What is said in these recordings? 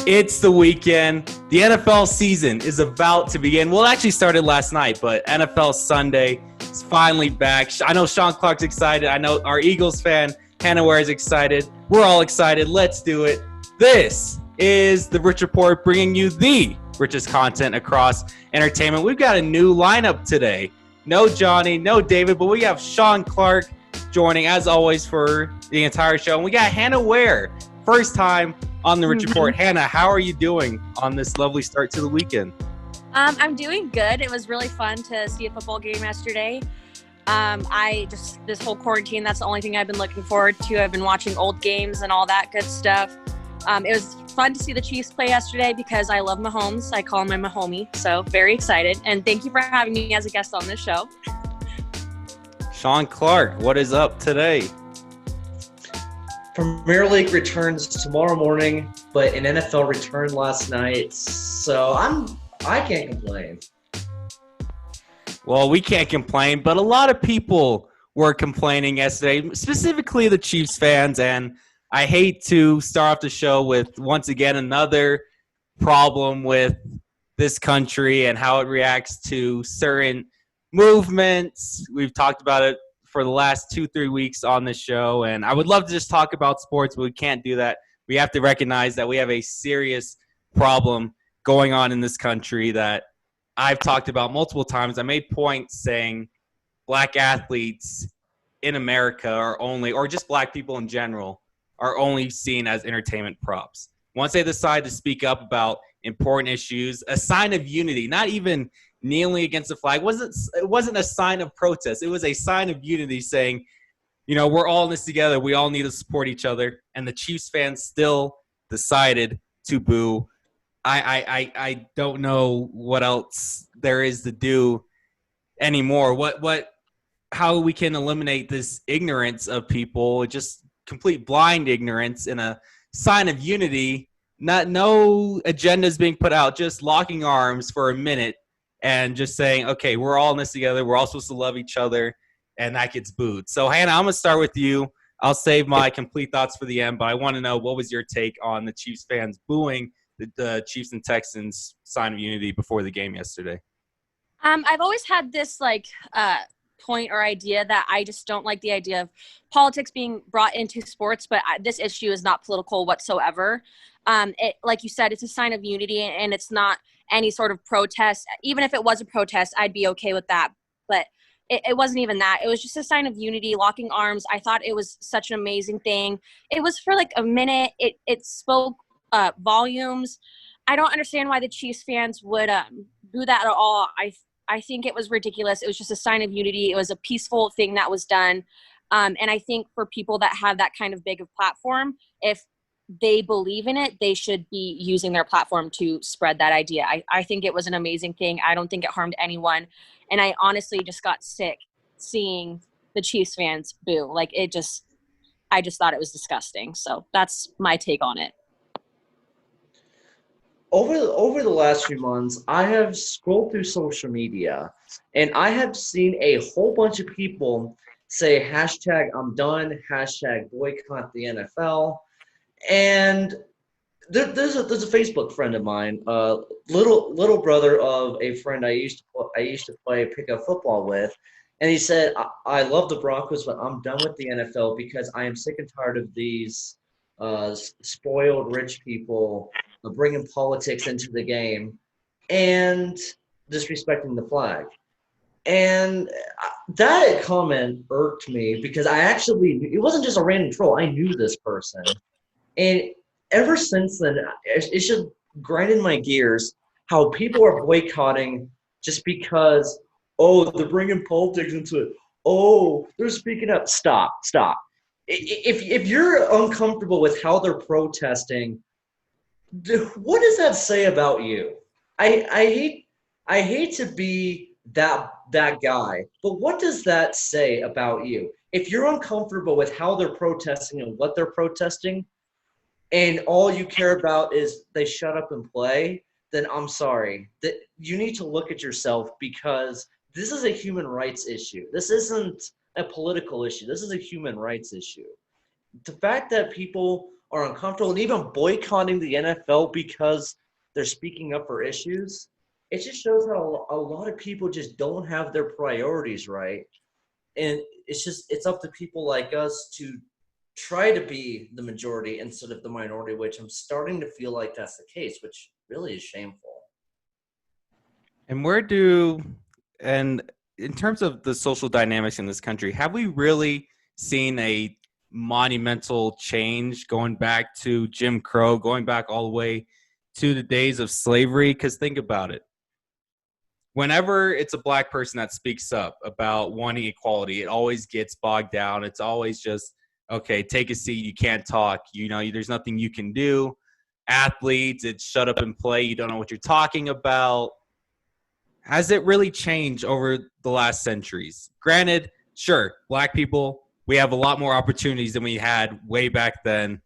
It's the weekend. The NFL season is about to begin. Well, it actually started last night, but NFL Sunday is finally back. I know Sean Clark's excited. I know our Eagles fan, Hannah Ware, is excited. We're all excited. Let's do it. This is the Rich Report, bringing you the richest content across entertainment. We've got a new lineup today. No Johnny, no David, but we have Sean Clark joining, as always, for the entire show. And we got Hannah Ware, first time on the Rich Report. Hannah, how are you doing on this lovely start to the weekend? I'm doing good. It was really fun to see a football game yesterday. This whole quarantine, that's the only thing I've been looking forward to. I've been watching old games and all that good stuff. It was fun to see the Chiefs play yesterday because I love Mahomes. I call him my homie, so very excited. And thank you for having me as a guest on this show. Sean Clark, what is up today? Premier League returns tomorrow morning, but an NFL returned last night, so I can't complain. Well, we can't complain, but a lot of people were complaining yesterday, specifically the Chiefs fans, and I hate to start off the show with, once again, another problem with this country and how it reacts to certain movements. We've talked about it for the last 2-3 weeks on this show, and I would love to just talk about sports, but we can't do that. We have to recognize that we have a serious problem going on in this country that I've talked about multiple times. I made points saying black athletes in America are only, or just black people in general, are only seen as entertainment props. Once they decide to speak up about important issues, a sign of unity, not even kneeling against the flag, it wasn't a sign of protest. It was a sign of unity saying, you know, we're all in this together. We all need to support each other. And the Chiefs fans still decided to boo. I don't know what else there is to do anymore. How we can eliminate this ignorance of people, just complete blind ignorance in a sign of unity. No agendas being put out, just locking arms for a minute and just saying, okay, we're all in this together. We're all supposed to love each other, and that gets booed. So, Hannah, I'm going to start with you. I'll save my complete thoughts for the end, but I want to know, what was your take on the Chiefs fans booing the Chiefs and Texans sign of unity before the game yesterday? I've always had this, point or idea that I just don't like the idea of politics being brought into sports, but this issue is not political whatsoever. Like you said, it's a sign of unity, and it's not any sort of protest. Even if it was a protest, I'd be okay with that. But it wasn't even that. It was just a sign of unity, locking arms. I thought it was such an amazing thing. It was for like a minute. It spoke volumes. I don't understand why the Chiefs fans would do that at all. I think it was ridiculous. It was just a sign of unity. It was a peaceful thing that was done. And I think for people that have that kind of big of platform, if they believe in it, they should be using their platform to spread that idea. I think it was an amazing thing. I don't think it harmed anyone. And I honestly just got sick seeing the Chiefs fans boo. I just thought it was disgusting. So that's my take on it. Over the last few months, I have scrolled through social media, and I have seen a whole bunch of people say hashtag I'm done, hashtag boycott the NFL. And there's a Facebook friend of mine, little brother of a friend I used to play pickup football with, and he said, I love the Broncos, but I'm done with the NFL because I am sick and tired of these spoiled rich people bringing politics into the game and disrespecting the flag. And that comment irked me because it wasn't just a random troll. I knew this person. And ever since then, it should grind in my gears how people are boycotting just because, they're bringing politics into it. Oh, they're speaking up. Stop. If you're uncomfortable with how they're protesting, what does that say about you? I hate to be that guy, but what does that say about you? If you're uncomfortable with how they're protesting and what they're protesting, and all you care about is they shut up and play, then I'm sorry. That you need to look at yourself, because this is a human rights issue. This isn't a political issue. This is a human rights issue. The fact that people are uncomfortable and even boycotting the NFL because they're speaking up for issues, it just shows how a lot of people just don't have their priorities right. And it's up to people like us to try to be the majority instead of the minority, which I'm starting to feel like that's the case, which really is shameful. And in terms of the social dynamics in this country, have we really seen a monumental change going back to Jim Crow, going back all the way to the days of slavery? Because think about it. Whenever it's a black person that speaks up about wanting equality, it always gets bogged down. It's always just, okay, take a seat. You can't talk. There's nothing you can do. Athletes, it's shut up and play. You don't know what you're talking about. Has it really changed over the last centuries? Granted, sure, black people, we have a lot more opportunities than we had way back then.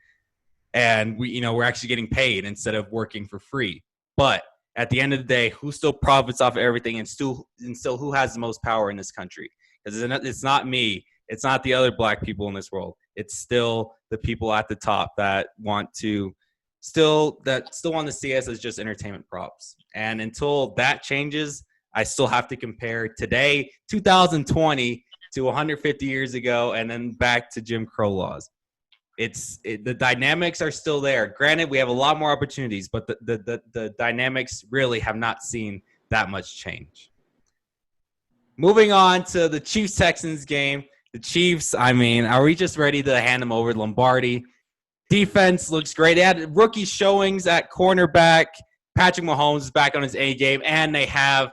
And we're actually getting paid instead of working for free. But at the end of the day, who still profits off of everything and still who has the most power in this country? Because it's not me. It's not the other black people in this world. It's still the people at the top that want to see us as just entertainment props. And until that changes, I still have to compare today, 2020, to 150 years ago, and then back to Jim Crow laws. The dynamics are still there. Granted, we have a lot more opportunities, but the dynamics really have not seen that much change. Moving on to the Chiefs-Texans game. The Chiefs, are we just ready to hand them over to Lombardi? Defense looks great. They had rookie showings at cornerback. Patrick Mahomes is back on his A game, and they have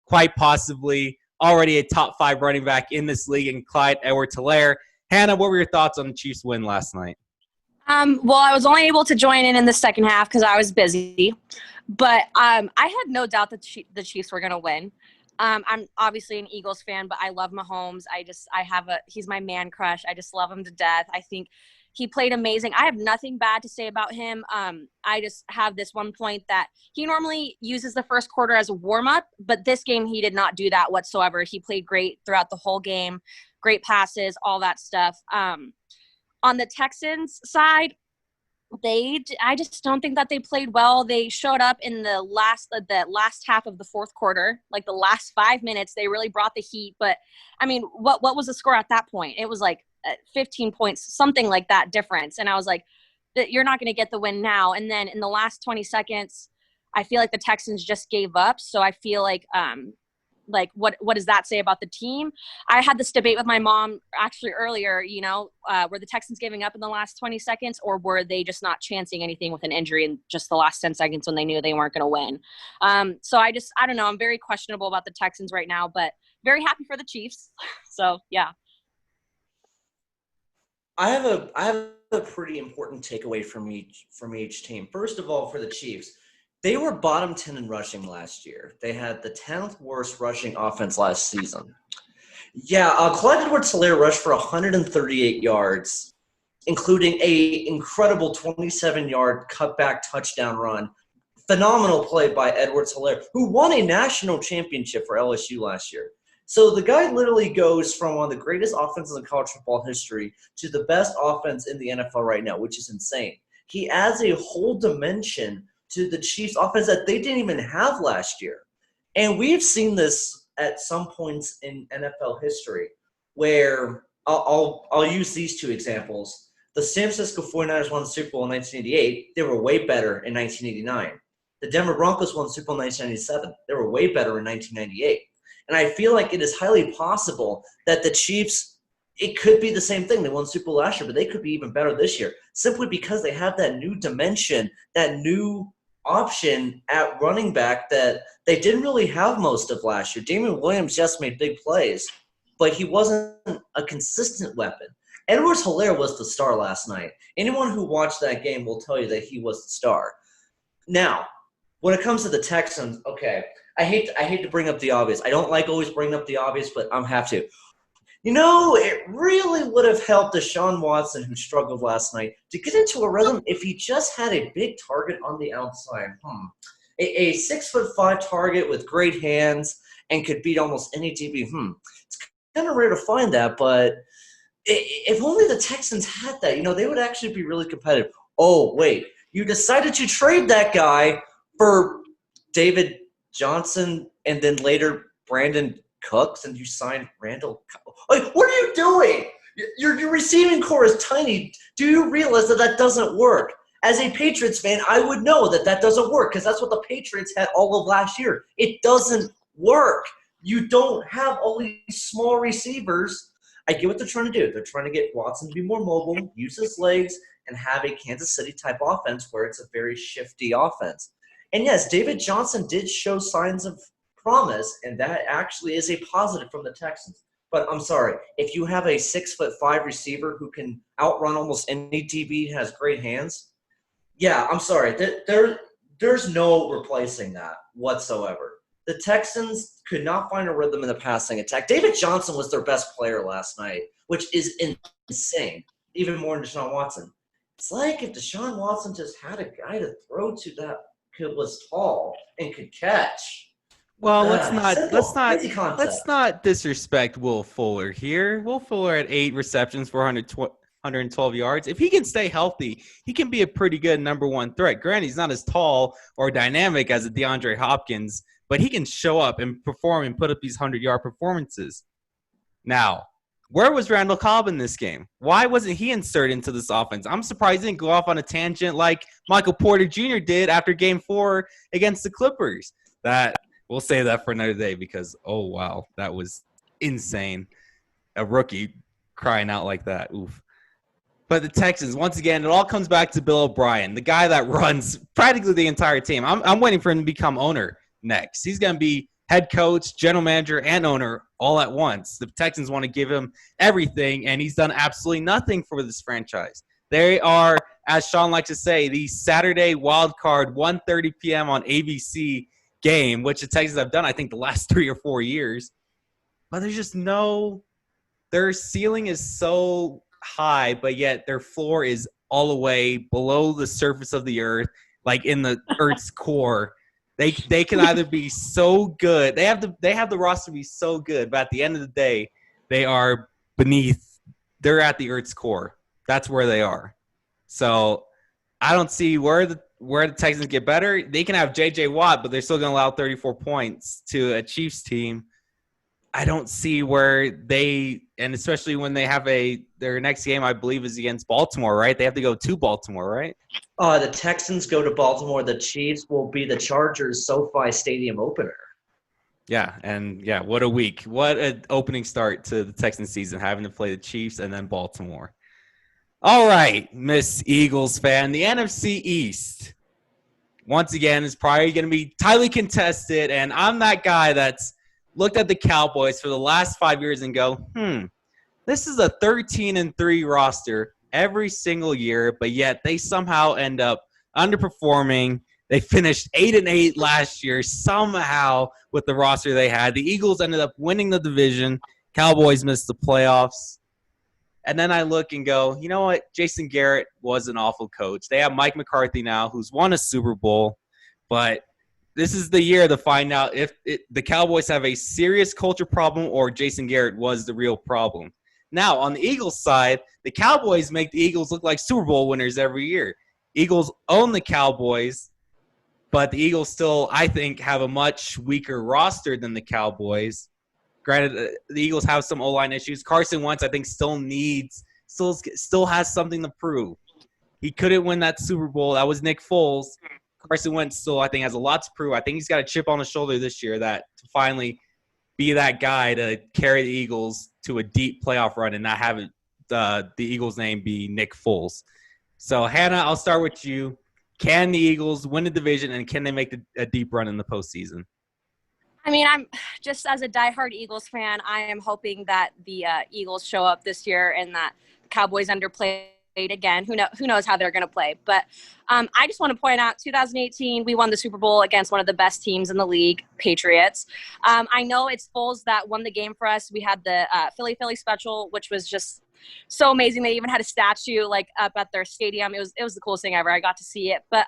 quite possibly already a top 5 running back in this league in Clyde Edwards-Helaire. Hannah, what were your thoughts on the Chiefs' win last night? Well, I was only able to join in the second half because I was busy. But I had no doubt that the Chiefs were going to win. I'm obviously an Eagles fan, but I love Mahomes. He's my man crush. I just love him to death. I think he played amazing. I have nothing bad to say about him. I just have this one point that he normally uses the first quarter as a warm-up, but this game he did not do that whatsoever. He played great throughout the whole game, great passes, all that stuff. On the Texans side, I just don't think that they played well. They showed up in the last half of the fourth quarter, like the last 5 minutes. They really brought the heat. But what was the score at that point? It was like 15 points, something like that difference. And I was like, you're not going to get the win now. And then in the last 20 seconds, I feel like the Texans just gave up. So I feel like what does that say about the team? I had this debate with my mom actually earlier, were the Texans giving up in the last 20 seconds or were they just not chancing anything with an injury in just the last 10 seconds when they knew they weren't going to win? So I don't know. I'm very questionable about the Texans right now, but very happy for the Chiefs. So, yeah. I have a pretty important takeaway from each team. First of all, for the Chiefs, they were bottom 10 in rushing last year. They had the 10th worst rushing offense last season. Yeah, Clyde Edwards-Helaire rushed for 138 yards, including a incredible 27-yard cutback touchdown run. Phenomenal play by Edwards-Helaire, who won a national championship for LSU last year. So the guy literally goes from one of the greatest offenses in college football history to the best offense in the NFL right now, which is insane. He adds a whole dimension to the Chiefs' offense that they didn't even have last year. And we've seen this at some points in NFL history where I'll use these two examples. The San Francisco 49ers won the Super Bowl in 1988. They were way better in 1989. The Denver Broncos won the Super Bowl in 1997. They were way better in 1998. And I feel like it is highly possible that the Chiefs, it could be the same thing. They won the Super Bowl last year, but they could be even better this year simply because they have that new dimension, that new option at running back that they didn't really have most of last year. Damian Williams just made big plays, but he wasn't a consistent weapon. Edwards-Helaire was the star last night. Anyone who watched that game will tell you that he was the star. Now, when it comes to the Texans, okay, I hate to bring up the obvious. I don't like always bringing up the obvious, but I'm have to. It really would have helped Deshaun Watson, who struggled last night, to get into a rhythm if he just had a big target on the outside. A 6'5" target with great hands and could beat almost any DB. It's kind of rare to find that, but if only the Texans had that, they would actually be really competitive. Oh, wait. You decided to trade that guy for David Johnson and then later Brandon Cooks, and you signed Randall. Like, what are you doing? Your receiving core is tiny. Do you realize that doesn't work? As a Patriots fan, I would know that doesn't work because that's what the Patriots had all of last year. It doesn't work. You don't have all these small receivers. I get what they're trying to do. They're trying to get Watson to be more mobile, use his legs, and have a Kansas City-type offense where it's a very shifty offense. And yes, David Johnson did show signs of promise, and that actually is a positive from the Texans. But I'm sorry, if you have a 6'5" receiver who can outrun almost any DB and has great hands, yeah, I'm sorry. There's no replacing that whatsoever. The Texans could not find a rhythm in the passing attack. David Johnson was their best player last night, which is insane, even more than Deshaun Watson. It's like if Deshaun Watson just had a guy to throw to that was tall and could catch. Well, let's not disrespect Will Fuller here. Will Fuller had 8 receptions for 112 yards. If he can stay healthy, he can be a pretty good number 1 threat. Granted, he's not as tall or dynamic as a DeAndre Hopkins, but he can show up and perform and put up these 100-yard performances. Now, where was Randall Cobb in this game? Why wasn't he inserted into this offense? I'm surprised he didn't go off on a tangent like Michael Porter Jr. did after Game 4 against the Clippers. We'll save that for another day because, oh, wow, that was insane. A rookie crying out like that. Oof. But the Texans, once again, it all comes back to Bill O'Brien, the guy that runs practically the entire team. I'm waiting for him to become owner next. He's going to be head coach, general manager, and owner all at once. The Texans want to give him everything, and he's done absolutely nothing for this franchise. They are, as Sean likes to say, the Saturday wild card 1:30 p.m. on ABC game, which the Texans have done, I think, the last 3 or 4 years. But there's just their ceiling is so high, but yet their floor is all the way below the surface of the earth, like in the Earth's core. They can either be so good, they have the roster to be so good, but at the end of the day, they're at the Earth's core. That's where they are. So I don't see where the Texans get better. They can have J.J. Watt, but they're still going to allow 34 points to a Chiefs team. I don't see where and especially when they have their next game, I believe, is against Baltimore, right? They have to go to Baltimore, right? The Texans go to Baltimore. The Chiefs will be the Chargers SoFi Stadium opener. Yeah, and yeah, what a week. What an opening start to the Texans season, having to play the Chiefs and then Baltimore. All right, Miss Eagles fan, the NFC East, once again, is probably going to be tightly contested, and I'm that guy that's looked at the Cowboys for the last 5 years and go, this is a 13-3 roster every single year, but yet they somehow end up underperforming. They finished 8-8 last year somehow with the roster they had. The Eagles ended up winning the division. Cowboys missed the playoffs. And then I look and go, you know what? Jason Garrett was an awful coach. They have Mike McCarthy now, who's won a Super Bowl, but this is the year to find out if the Cowboys have a serious culture problem or Jason Garrett was the real problem. Now, on the Eagles side, the Cowboys make the Eagles look like Super Bowl winners every year. Eagles own the Cowboys, but the Eagles still, I think, have a much weaker roster than the Cowboys. Granted, the Eagles have some O-line issues. Carson Wentz, I think, still has something to prove. He couldn't win that Super Bowl. That was Nick Foles. Carson Wentz still, I think, has a lot to prove. I think he's got a chip on his shoulder this year to finally be that guy to carry the Eagles to a deep playoff run and not have the Eagles' name be Nick Foles. So, Hannah, I'll start with you. Can the Eagles win the division, and can they make a deep run in the postseason? I mean, I'm just as a diehard Eagles fan, I am hoping that the Eagles show up this year and that the Cowboys underplayed again. Who knows how they're going to play. But I just want to point out 2018, we won the Super Bowl against one of the best teams in the league, Patriots. I know it's Foles that won the game for us. We had the Philly special, which was just so amazing. They even had a statue like up at their stadium. It was the coolest thing ever. I got to see it. But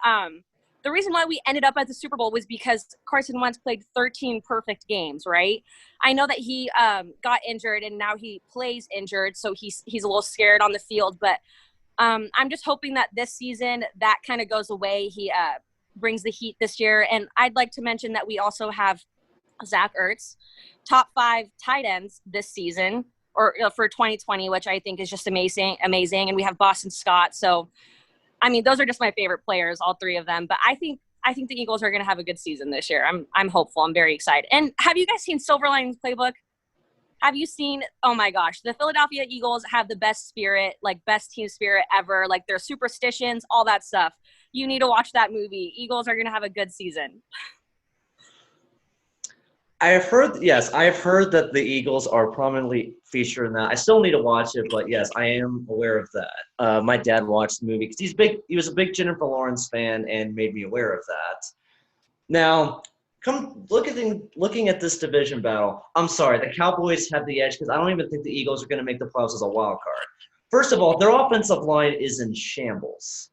the reason why we ended up at the Super Bowl was because Carson Wentz played 13 perfect games, right? I know that he got injured and now he plays injured, so he's a little scared on the field. But I'm just hoping that this season that kind of goes away. He brings the heat this year. And I'd like to mention that we also have Zach Ertz, top 5 tight ends this season or for 2020, which I think is just amazing. And we have Boston Scott. So, I mean, those are just my favorite players, all 3 of them. But I think the Eagles are going to have a good season this year. I'm hopeful. I'm very excited. And have you guys seen Silver Linings Playbook? Have you seen, oh my gosh, the Philadelphia Eagles have the best spirit, like best team spirit ever, like their superstitions, all that stuff. You need to watch that movie. Eagles are going to have a good season. I have heard that the Eagles are prominently featured in that. I still need to watch it, but yes, I am aware of that. My dad watched the movie because he was a big Jennifer Lawrence fan and made me aware of that. Now, looking at this division battle, I'm sorry, the Cowboys have the edge because I don't even think the Eagles are going to make the playoffs as a wild card. First of all, their offensive line is in shambles.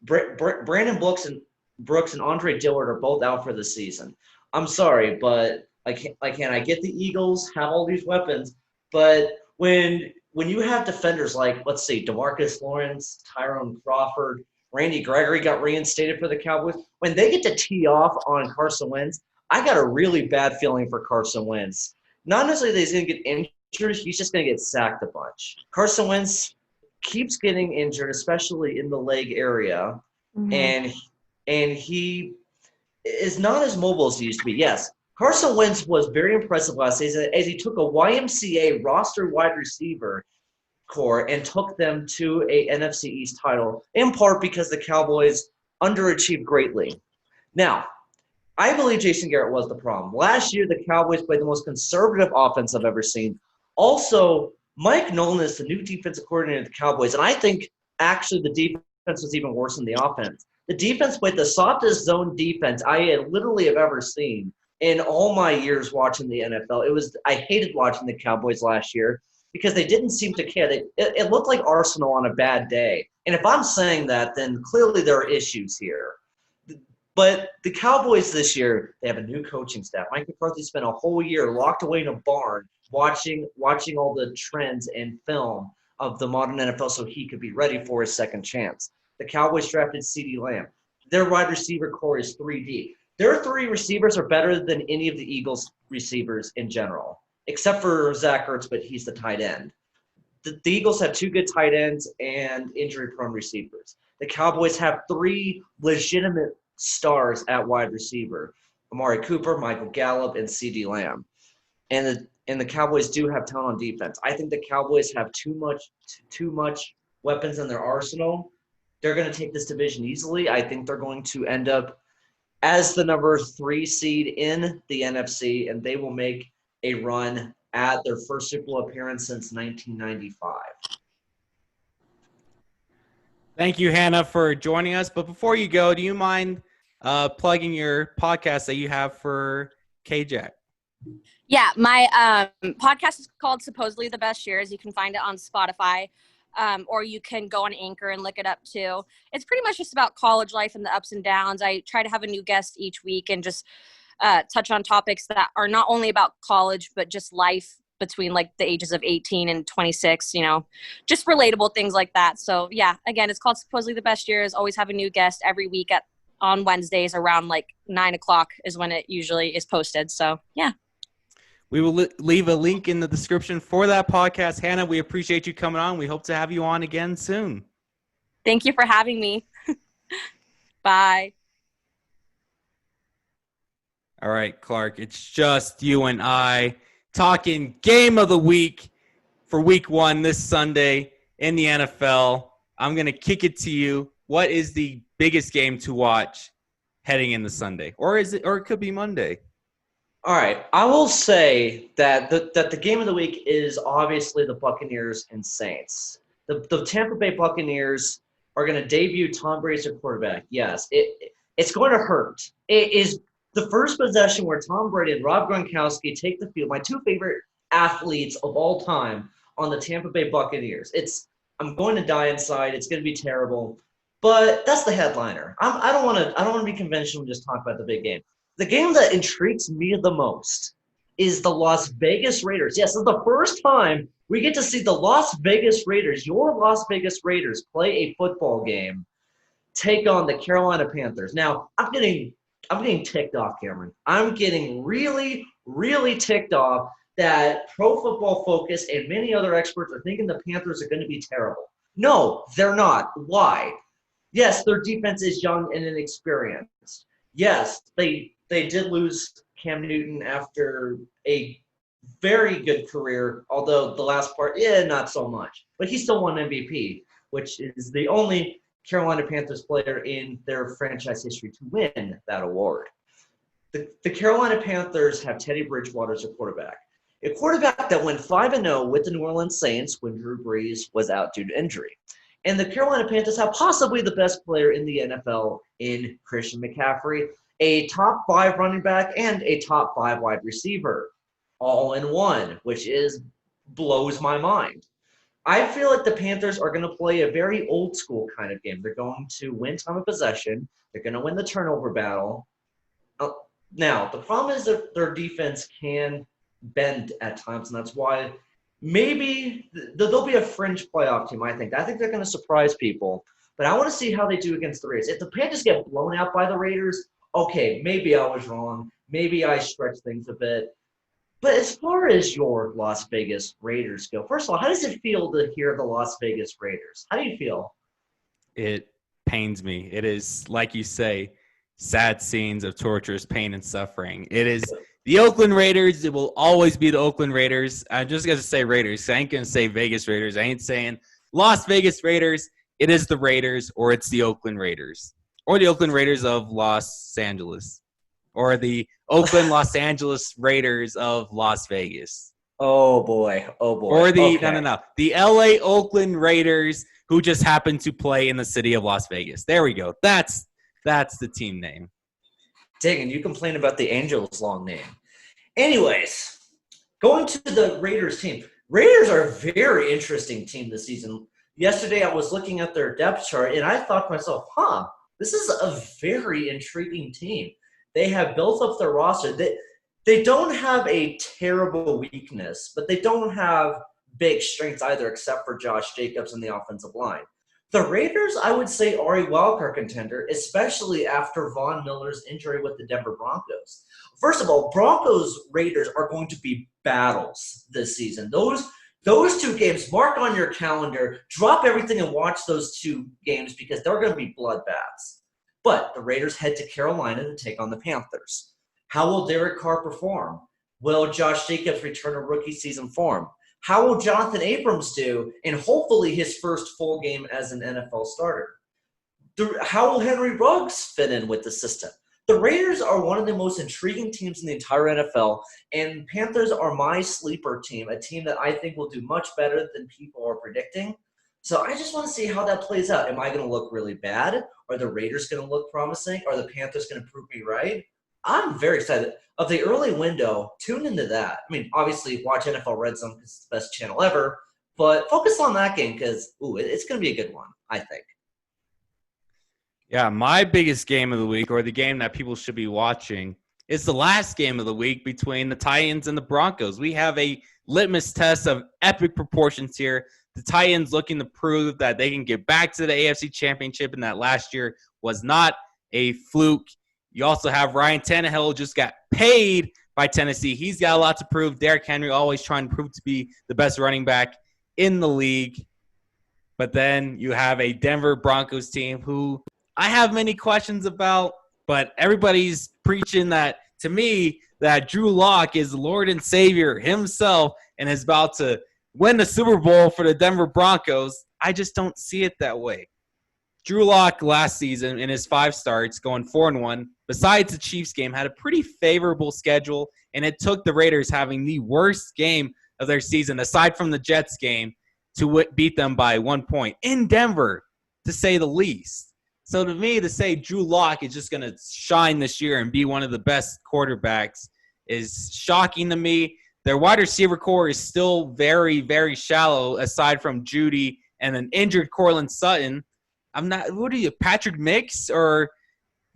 Brandon Brooks and Andre Dillard are both out for the season. I'm sorry, but I get the Eagles have all these weapons, but when you have defenders like, let's see, DeMarcus Lawrence, Tyrone Crawford, Randy Gregory got reinstated for the Cowboys. When they get to tee off on Carson Wentz, I got a really bad feeling for Carson Wentz. Not necessarily that he's going to get injured, he's just going to get sacked a bunch. Carson Wentz keeps getting injured, especially in the leg area, and he is not as mobile as he used to be. Yes, Carson Wentz was very impressive last season as he took a YMCA roster wide receiver core and took them to a NFC East title, in part because the Cowboys underachieved greatly. Now, I believe Jason Garrett was the problem. Last year, the Cowboys played the most conservative offense I've ever seen. Also, Mike Nolan is the new defensive coordinator of the Cowboys, and I think actually the defense was even worse than the offense. The defense played the softest zone defense I literally have ever seen in all my years watching the NFL. I hated watching the Cowboys last year because they didn't seem to care. It looked like Arsenal on a bad day. And if I'm saying that, then clearly there are issues here. But the Cowboys this year, they have a new coaching staff. Mike McCarthy spent a whole year locked away in a barn watching all the trends and film of the modern NFL so he could be ready for his second chance. The Cowboys drafted CeeDee Lamb. Their wide receiver core is 3 deep. Their 3 receivers are better than any of the Eagles' receivers in general, except for Zach Ertz, but he's the tight end. The Eagles have 2 good tight ends and injury-prone receivers. The Cowboys have 3 legitimate stars at wide receiver: Amari Cooper, Michael Gallup, and CeeDee Lamb. And the Cowboys do have talent on defense. I think the Cowboys have too much weapons in their arsenal. They're going to take this division easily. I think they're going to end up as the number 3 seed in the NFC, and they will make a run at their first Super Bowl appearance since 1995. Thank you, Hannah, for joining us. But before you go, do you mind plugging your podcast that you have for KJack? Yeah, my podcast is called Supposedly the Best Years. You can find it on Spotify, or you can go on Anchor and look it up too. It's pretty much just about college life and the ups and downs. I try to have a new guest each week and just touch on topics that are not only about college, but just life between like the ages of 18 and 26, just relatable things like that. So yeah, again, it's called Supposedly the Best Years. Always have a new guest every week on Wednesdays around like 9:00 is when it usually is posted. So yeah. We will leave a link in the description for that podcast. Hannah, we appreciate you coming on. We hope to have you on again soon. Thank you for having me. Bye. All right, Clark, it's just you and I talking game of the week for week 1 this Sunday in the NFL. I'm going to kick it to you. What is the biggest game to watch heading into Sunday? Or it could be Monday? All right, I will say that the game of the week is obviously the Buccaneers and Saints. The Tampa Bay Buccaneers are going to debut Tom Brady as their quarterback. Yes, it's going to hurt. It is the first possession where Tom Brady and Rob Gronkowski take the field, my 2 favorite athletes of all time, on the Tampa Bay Buccaneers. I'm going to die inside. It's going to be terrible, but that's the headliner. I don't want to be conventional and just talk about the big game. The game that intrigues me the most is the Las Vegas Raiders. Yes, it's the first time we get to see the Las Vegas Raiders, your Las Vegas Raiders, play a football game, take on the Carolina Panthers. Now, I'm getting ticked off, Cameron. I'm getting really, really ticked off that Pro Football Focus and many other experts are thinking the Panthers are going to be terrible. No, they're not. Why? Yes, their defense is young and inexperienced. Yes, they did lose Cam Newton after a very good career, although the last part, not so much. But he still won MVP, which is the only Carolina Panthers player in their franchise history to win that award. The Carolina Panthers have Teddy Bridgewater as a quarterback that went 5-0 with the New Orleans Saints when Drew Brees was out due to injury. And the Carolina Panthers have possibly the best player in the NFL in Christian McCaffrey, a top 5 running back and a top 5 wide receiver, all in one, which blows my mind. I feel like the Panthers are going to play a very old school kind of game. They're going to win time of possession. They're going to win the turnover battle. Now, the problem is that their defense can bend at times, and that's why maybe they'll be a fringe playoff team, I think. I think they're going to surprise people, but I want to see how they do against the Raiders. If the Panthers get blown out by the Raiders, okay, maybe I was wrong. Maybe I stretched things a bit. But as far as your Las Vegas Raiders go, first of all, how does it feel to hear the Las Vegas Raiders? How do you feel? It pains me. It is, like you say, sad scenes of torturous pain and suffering. It is the Oakland Raiders. It will always be the Oakland Raiders. I'm just going to say Raiders. I ain't going to say Vegas Raiders. I ain't saying Las Vegas Raiders. It is the Raiders, or it's the Oakland Raiders, or the Oakland Raiders of Los Angeles, or the Oakland Los Angeles Raiders of Las Vegas. Oh, boy. Or the LA Oakland Raiders who just happen to play in the city of Las Vegas. There we go. That's the team name. Dang, and you complain about the Angels' long name. Anyways, going to the Raiders team. Raiders are a very interesting team this season. Yesterday I was looking at their depth chart, and I thought to myself, this is a very intriguing team. They have built up their roster. They don't have a terrible weakness, but they don't have big strengths either, except for Josh Jacobs in the offensive line. The Raiders, I would say, are a wildcard contender, especially after Von Miller's injury with the Denver Broncos. First of all, Broncos-Raiders are going to be battles this season. Those two games, mark on your calendar, drop everything and watch those two games because they're going to be bloodbaths. But the Raiders head to Carolina to take on the Panthers. How will Derek Carr perform? Will Josh Jacobs return to rookie season form? How will Jonathan Abrams do in hopefully his first full game as an NFL starter? How will Henry Ruggs fit in with the system? The Raiders are one of the most intriguing teams in the entire NFL, and Panthers are my sleeper team, a team that I think will do much better than people are predicting. So I just want to see how that plays out. Am I going to look really bad? Are the Raiders going to look promising? Are the Panthers going to prove me right? I'm very excited. Of the early window, tune into that. I mean, obviously, watch NFL Red Zone because it's the best channel ever. But focus on that game because, it's going to be a good one, I think. Yeah, my biggest game of the week, or the game that people should be watching, is the last game of the week between the Titans and the Broncos. We have a litmus test of epic proportions here. The Titans looking to prove that they can get back to the AFC Championship and that last year was not a fluke. You also have Ryan Tannehill, just got paid by Tennessee. He's got a lot to prove. Derrick Henry always trying to prove to be the best running back in the league. But then you have a Denver Broncos team who I have many questions about, but everybody's preaching that, to me, that Drew Lock is Lord and Savior himself and is about to win the Super Bowl for the Denver Broncos. I just don't see it that way. Drew Lock last season in his 5 starts, going 4-1, besides the Chiefs game, had a pretty favorable schedule, and it took the Raiders having the worst game of their season, aside from the Jets game, to beat them by 1 point in Denver, to say the least. So to me, to say Drew Lock is just going to shine this year and be one of the best quarterbacks is shocking to me. Their wide receiver core is still very, very shallow, aside from Judy and an injured Cortland Sutton. What are you, Patrick Mix or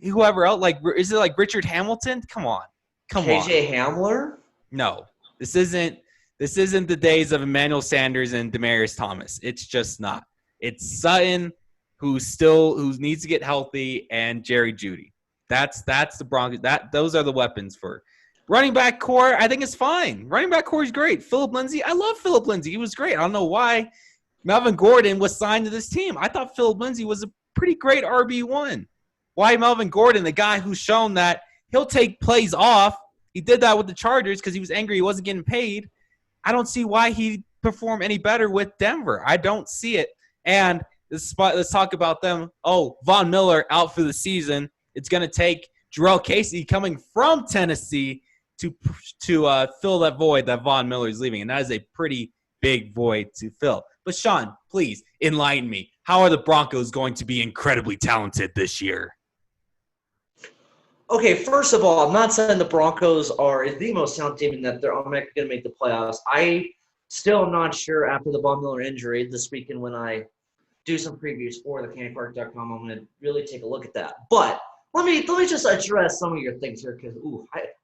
whoever else? Is it like Richard Hamilton? Come on. KJ Hamler? No, this isn't the days of Emmanuel Sanders and Demaryius Thomas. It's just not. It's Sutton who needs to get healthy, and Jerry Jeudy. That's the Broncos. Those are the weapons for running back core. I think it's fine. Running back core is great. Philip Lindsay, I love Philip Lindsay. He was great. I don't know why Melvin Gordon was signed to this team. I thought Philip Lindsay was a pretty great RB1. Why Melvin Gordon, the guy who's shown that he'll take plays off. He did that with the Chargers because he was angry he wasn't getting paid. I don't see why he'd perform any better with Denver. I don't see it. And let's talk about them. Oh, Von Miller out for the season. It's going to take Jarrell Casey coming from Tennessee to fill that void that Von Miller is leaving. And that is a pretty big void to fill. But, Sean, please enlighten me. How are the Broncos going to be incredibly talented this year? Okay, first of all, I'm not saying the Broncos are the most talented team and that they're going to make the playoffs. I still am not sure after the Von Miller injury this weekend when I do some previews for the CanClark.com. I'm going to really take a look at that. But let me just address some of your things here because,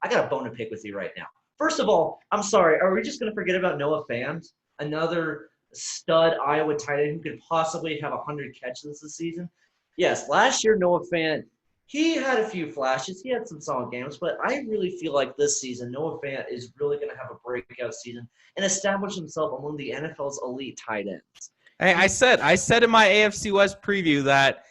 I got a bone to pick with you right now. First of all, I'm sorry. Are we just going to forget about Noah Fant, another stud Iowa tight end who could possibly have 100 catches this season? Yes, last year Noah Fant, he had a few flashes. He had some solid games, but I really feel like this season Noah Fant is really going to have a breakout season and establish himself among the NFL's elite tight ends. Hey, I said in my AFC West preview that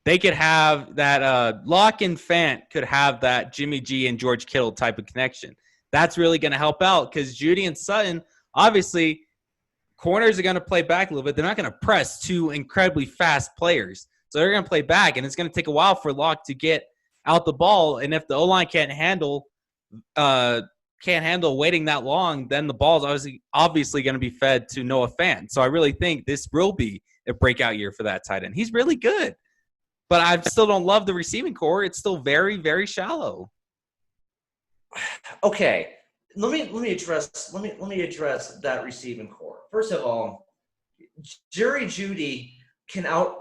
they could have that Locke and Fant could have that Jimmy G and George Kittle type of connection. That's really going to help out because Jeudy and Sutton, obviously, corners are going to play back a little bit. They're not going to press two incredibly fast players. So they're going to play back, and it's going to take a while for Locke to get out the ball. And if the O-line can't handle waiting that long, then the ball is obviously going to be fed to Noah Fant. So I really think this will be a breakout year for that tight end. He's really good. But I still don't love the receiving core. It's still very, very shallow. Okay, let me address that receiving core. First of all, Jerry Jeudy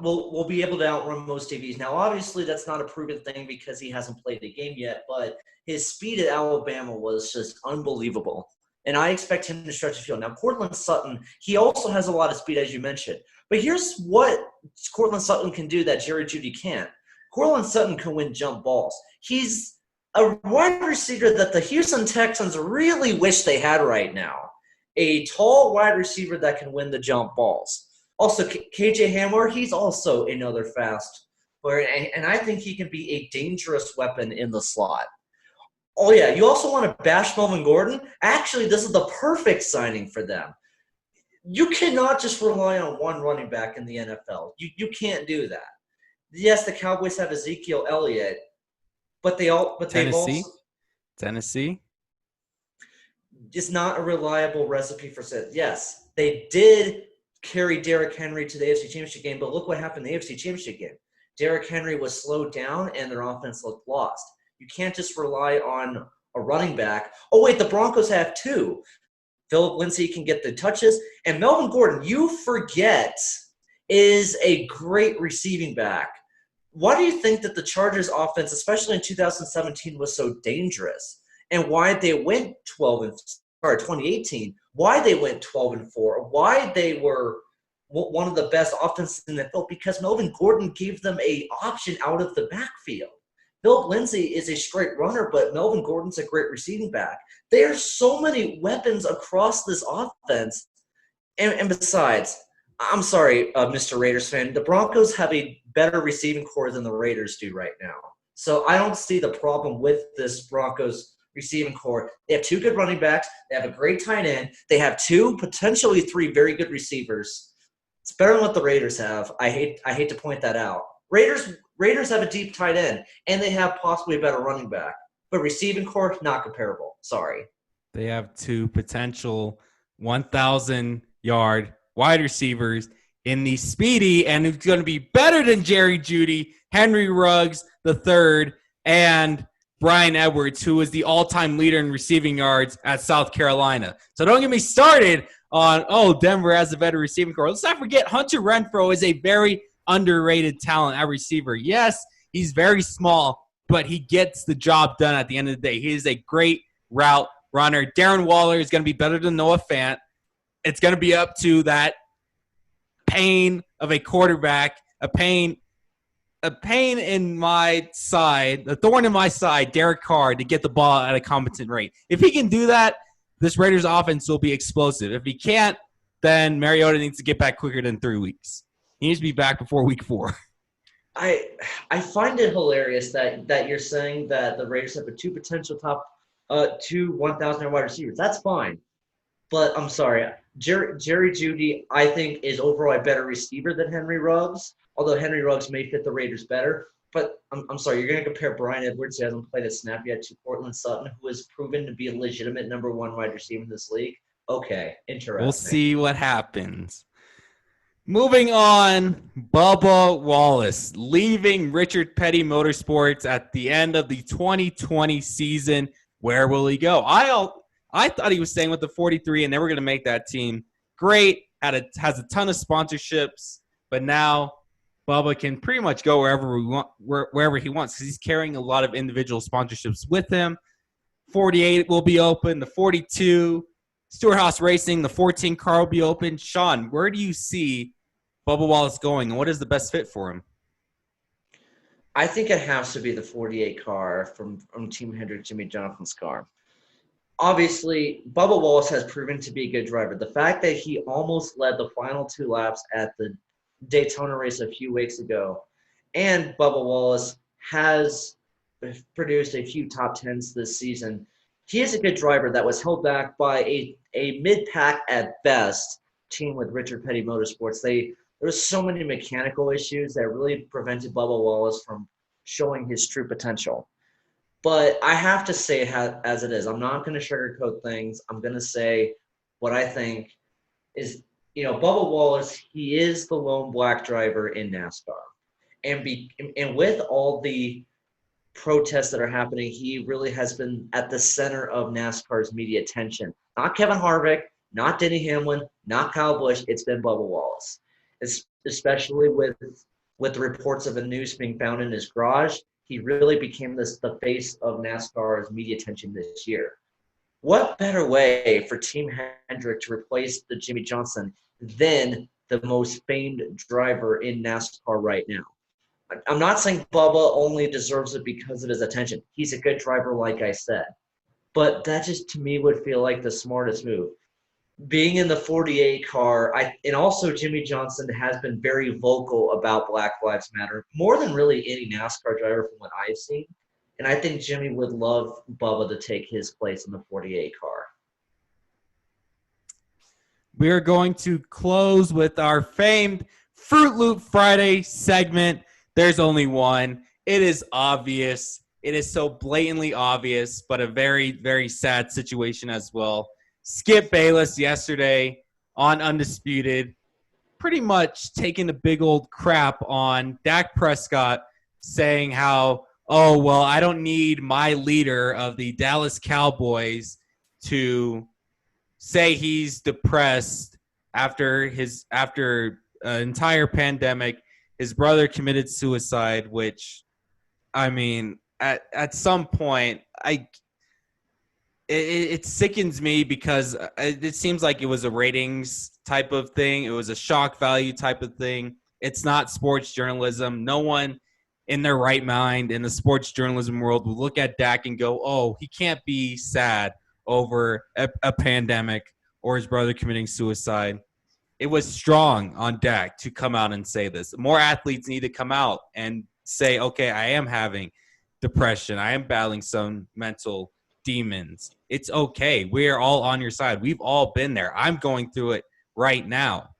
will be able to outrun most TVs. Now, obviously, that's not a proven thing because he hasn't played a game yet, but his speed at Alabama was just unbelievable. And I expect him to stretch the field. Now, Courtland Sutton, he also has a lot of speed, as you mentioned. But here's what Courtland Sutton can do that Jerry Jeudy can't. Courtland Sutton can win jump balls. He's a wide receiver that the Houston Texans really wish they had right now. A tall wide receiver that can win the jump balls. Also, KJ Hamler, he's also another fast player, and I think he can be a dangerous weapon in the slot. Oh, yeah, you also want to bash Melvin Gordon? Actually, this is the perfect signing for them. You cannot just rely on one running back in the NFL. You can't do that. Yes, the Cowboys have Ezekiel Elliott, but Tennessee? It's not a reliable recipe for success. Yes, they did carry Derrick Henry to the AFC Championship game, but look what happened in the AFC Championship game. Derrick Henry was slowed down, and their offense looked lost. You can't just rely on a running back. Oh, wait, the Broncos have two. Philip Lindsay can get the touches, and Melvin Gordon, you forget, is a great receiving back. Why do you think that the Chargers offense, especially in 2017, was so dangerous? And why they went 2018, why they went 12-4, why they were one of the best offenses in the field? Because Melvin Gordon gave them an option out of the backfield. Philip Lindsay is a straight runner, but Melvin Gordon's a great receiving back. There's so many weapons across this offense. And besides, I'm sorry, Mr. Raiders fan, the Broncos have a better receiving core than the Raiders do right now. So I don't see the problem with this Broncos receiving core. They have two good running backs. They have a great tight end. They have two, potentially three very good receivers. It's better than what the Raiders have. I hate to point that out. Raiders have a deep tight end, and they have possibly a better running back. But receiving core, not comparable. Sorry. They have two potential 1,000-yard wide receivers in the speedy, and who's going to be better than Jerry Jeudy, Henry Ruggs III, and Brian Edwards, who is the all-time leader in receiving yards at South Carolina. So don't get me started on, Denver has a better receiving core. Let's not forget Hunter Renfrow is a very underrated talent at receiver. Yes, he's very small, but he gets the job done at the end of the day. He is a great route runner. Darren Waller is going to be better than Noah Fant. It's going to be up to that pain of a quarterback, a pain in my side, a thorn in my side, Derek Carr, to get the ball at a competent rate. If he can do that, this Raiders offense will be explosive. If he can't, then Mariota needs to get back quicker than 3 weeks. He needs to be back before week 4. I find it hilarious that you're saying that the Raiders have two potential top 1,000 wide receivers. That's fine. But I'm sorry, Jerry Jeudy, I think, is overall a better receiver than Henry Ruggs, although Henry Ruggs may fit the Raiders better. But I'm sorry, you're going to compare Bryan Edwards, who hasn't played a snap yet, to Cortland Sutton, who has proven to be a legitimate number 1 wide receiver in this league? Okay, interesting. We'll see what happens. Moving on, Bubba Wallace leaving Richard Petty Motorsports at the end of the 2020 season. Where will he go? I thought he was staying with the 43, and they were going to make that team great. Has a ton of sponsorships, but now Bubba can pretty much go wherever he wants because he's carrying a lot of individual sponsorships with him. 48 will be open. The 42, Stewart Haas Racing, the 14 car will be open. Sean, where do you see Bubba Wallace going, and what is the best fit for him? I think it has to be the 48 car from Team Hendrick, Jimmy Johnson's car. Obviously, Bubba Wallace has proven to be a good driver. The fact that he almost led the final 2 laps at the Daytona race a few weeks ago, and Bubba Wallace has produced a few top 10s this season. He is a good driver that was held back by a mid-pack at best team with Richard Petty Motorsports. There was so many mechanical issues that really prevented Bubba Wallace from showing his true potential. But I have to say it as it is. I'm not going to sugarcoat things. I'm going to say what I think is, Bubba Wallace, he is the lone black driver in NASCAR. And with all the protests that are happening, he really has been at the center of NASCAR's media attention. Not Kevin Harvick, not Denny Hamlin, not Kyle Busch. It's been Bubba Wallace. Especially with the reports of a noose being found in his garage. He really became the face of NASCAR's media attention this year. What better way for Team Hendrick to replace the Jimmy Johnson than the most famed driver in NASCAR right now? I'm not saying Bubba only deserves it because of his attention. He's a good driver, like I said. But that just, to me, would feel like the smartest move. Being in the 48 car, and also Jimmy Johnson has been very vocal about Black Lives Matter, more than really any NASCAR driver from what I've seen. And I think Jimmy would love Bubba to take his place in the 48 car. We are going to close with our famed Fruit Loop Friday segment. There's only one. It is obvious. It is so blatantly obvious, but a very, very sad situation as well. Skip Bayless yesterday on Undisputed pretty much taking a big old crap on Dak Prescott, saying how, oh, well, I don't need my leader of the Dallas Cowboys to say he's depressed after an entire pandemic. His brother committed suicide, which, I mean, at some point, it sickens me because it seems like it was a ratings type of thing. It was a shock value type of thing. It's not sports journalism. No one in their right mind in the sports journalism world will look at Dak and go, oh, he can't be sad over a pandemic or his brother committing suicide. It was strong on Dak to come out and say this. More athletes need to come out and say, okay, I am having depression. I am battling some mental demons. It's okay. We are all on your side. We've all been there. I'm going through it right now.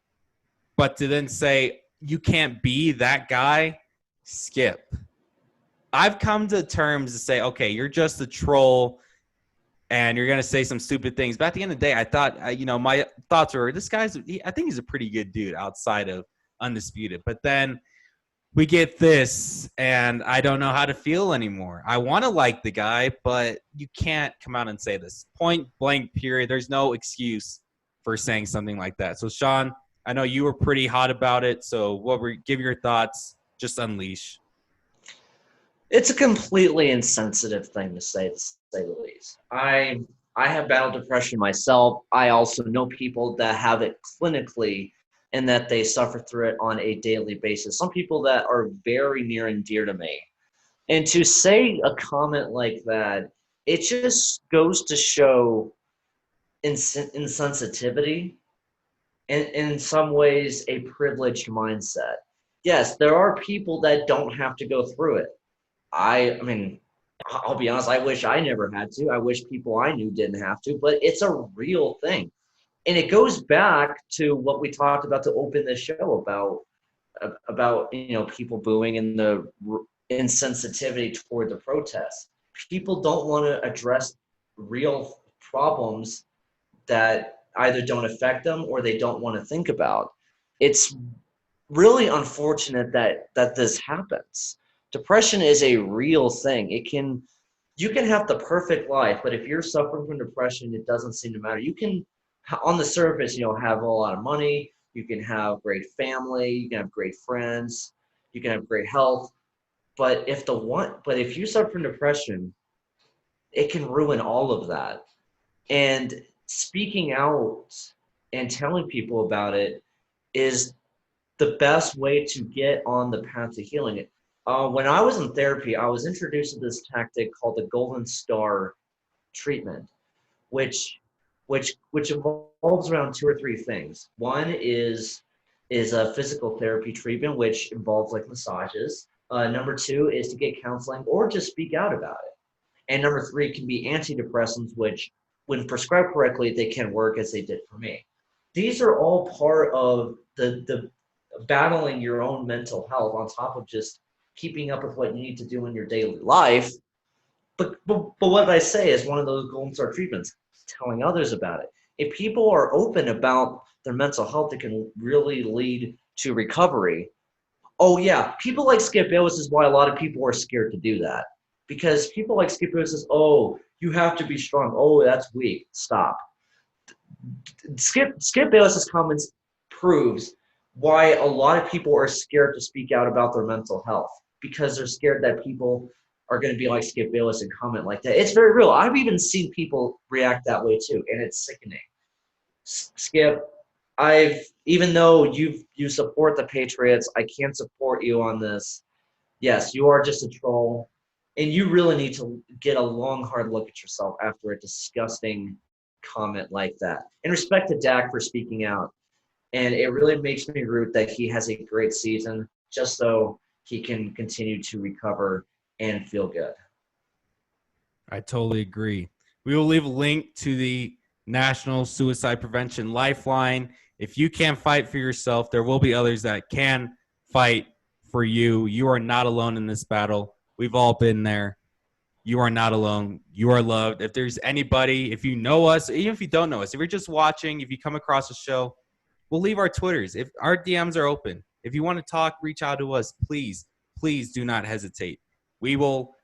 But to then say, you can't be that guy, Skip. I've come to terms to say, okay, you're just a troll and you're going to say some stupid things. But at the end of the day, I thought, my thoughts were, I think he's a pretty good dude outside of Undisputed. But then we get this, and I don't know how to feel anymore. I want to like the guy, but you can't come out and say this. Point blank, period. There's no excuse for saying something like that. So, Sean, I know you were pretty hot about it. So give your thoughts. Just unleash. It's a completely insensitive thing to say the least. I have battled depression myself. I also know people that have it clinically and that they suffer through it on a daily basis. Some people that are very near and dear to me. And to say a comment like that, it just goes to show insensitivity and in some ways a privileged mindset. Yes, there are people that don't have to go through it. I mean, I'll be honest, I wish I never had to. I wish people I knew didn't have to, but it's a real thing. And it goes back to what we talked about to open this show about people booing and the insensitivity toward the protests. People don't want to address real problems that either don't affect them or they don't want to think about. It's really unfortunate that this happens. Depression is a real thing. You can have the perfect life, but if you're suffering from depression, it doesn't seem to matter. You can, on the surface, have a lot of money. You can have great family. You can have great friends. You can have great health. But if you suffer from depression, it can ruin all of that. And speaking out and telling people about it is the best way to get on the path to healing it. When I was in therapy, I was introduced to this tactic called the Golden Star treatment, which involves around 2 or 3 things. One is a physical therapy treatment, which involves like massages. Number 2 is to get counseling or just speak out about it. And number 3 can be antidepressants, which, when prescribed correctly, they can work as they did for me. These are all part of the battling your own mental health on top of just keeping up with what you need to do in your daily life. But what I say is one of those Golden Star treatments, telling others about it. If people are open about their mental health, it can really lead to recovery. Oh yeah, people like Skip Bayless is why a lot of people are scared to do that. Because people like Skip Bayless says, oh, you have to be strong. Oh, that's weak. Stop. Skip Bayless's comments proves why a lot of people are scared to speak out about their mental health, because they're scared that people are going to be like Skip Bayless and comment like that. It's very real. I've even seen people react that way too, and it's sickening. Skip, even though you support the Patriots, I can't support you on this. Yes, you are just a troll, and you really need to get a long, hard look at yourself after a disgusting comment like that. And respect to Dak for speaking out. And it really makes me root that he has a great season just so he can continue to recover and feel good. I totally agree. We will leave a link to the National Suicide Prevention Lifeline. If you can't fight for yourself, there will be others that can fight for you. You are not alone in this battle. We've all been there. You are not alone. You are loved. If there's anybody, if you know us, even if you don't know us, if you're just watching, if you come across the show, we'll leave our Twitters. If our DMs are open, if you want to talk, reach out to us. Please do not hesitate. We will,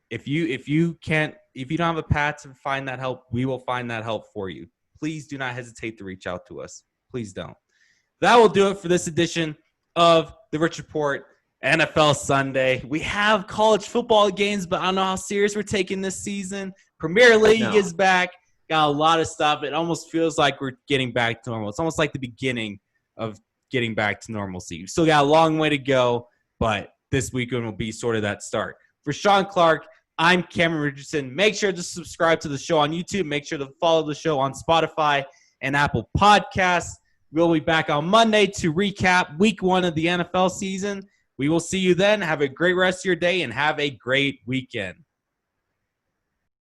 if you don't have a path to find that help, we will find that help for you. Please do not hesitate to reach out to us. Please don't. That will do it for this edition of the Rich Report NFL Sunday. We have college football games, but I don't know how serious we're taking this season. Premier League is back. Got a lot of stuff. It almost feels like we're getting back to normal. It's almost like the beginning of getting back to normalcy. We've still got a long way to go, but this weekend will be sort of that start. For Sean Clark, I'm Cameron Richardson. Make sure to subscribe to the show on YouTube. Make sure to follow the show on Spotify and Apple Podcasts. We'll be back on Monday to recap week 1 of the NFL season. We will see you then. Have a great rest of your day and have a great weekend.